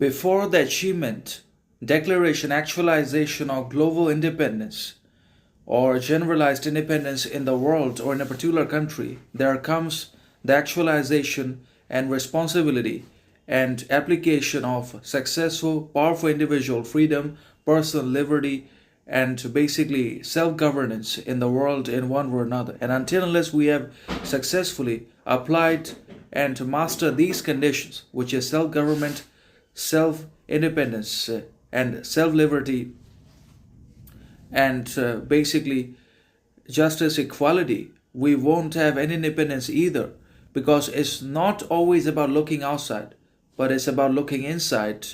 before the achievement, declaration, actualization of global independence or generalized independence in the world or in a particular country, there comes the actualization and responsibility and application of successful, powerful individual freedom, personal liberty, and basically self-governance in the world in one way or another. And until unless we have successfully applied and mastered these conditions, which is self-government, self-independence, and self-liberty, and basically justice, equality, we won't have any independence either, because it's not always about looking outside, but it's about looking inside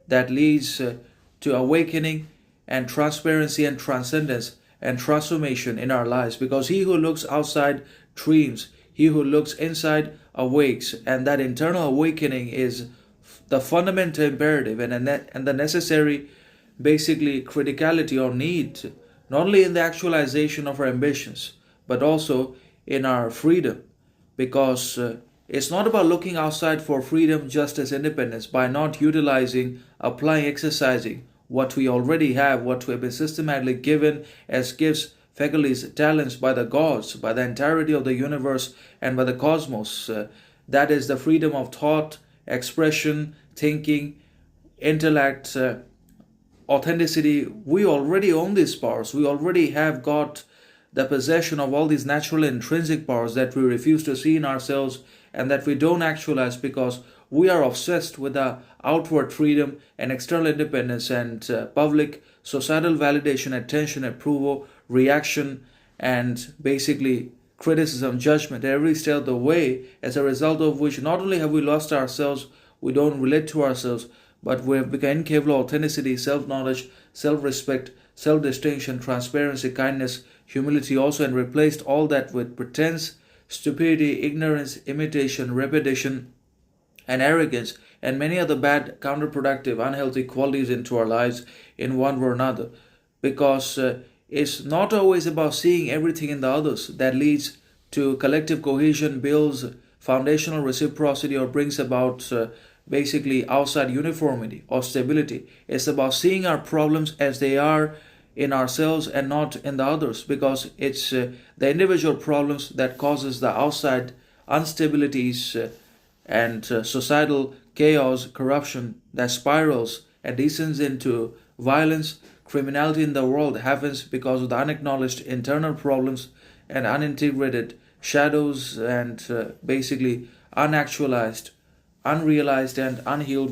that leads to awakening and transparency and transcendence and transformation in our lives. Because he who looks outside dreams, he who looks inside awakes, and that internal awakening is the fundamental imperative and the necessary basically criticality or need, not only in the actualization of our ambitions, but also in our freedom. Because it's not about looking outside for freedom, justice, independence by not utilizing, applying, exercising what we already have, what we have been systematically given as gifts, faculties, talents by the gods, by the entirety of the universe and by the cosmos. That is the freedom of thought, expression, thinking, intellect, authenticity. We already own these powers. We already have got the possession of all these natural intrinsic powers that we refuse to see in ourselves and that we don't actualize because we are obsessed with the outward freedom and external independence and public societal validation, attention, approval, reaction, and basically criticism, judgment every step of the way, as a result of which not only have we lost ourselves, we don't relate to ourselves, but we have become incapable of authenticity, self-knowledge, self-respect, self-distinction, transparency, kindness, humility also, and replaced all that with pretense, stupidity, ignorance, imitation, repetition, and arrogance, and many other bad, counterproductive, unhealthy qualities into our lives in one way or another. Because it's not always about seeing everything in the others that leads to collective cohesion, builds foundational reciprocity, or brings about basically outside uniformity or stability. It's about seeing our problems as they are in ourselves and not in the others, because it's the individual problems that causes the outside instabilities and societal chaos, corruption that spirals and descends into violence. Criminality in the world happens because of the unacknowledged internal problems and unintegrated shadows and basically unactualized, unrealized, and unhealed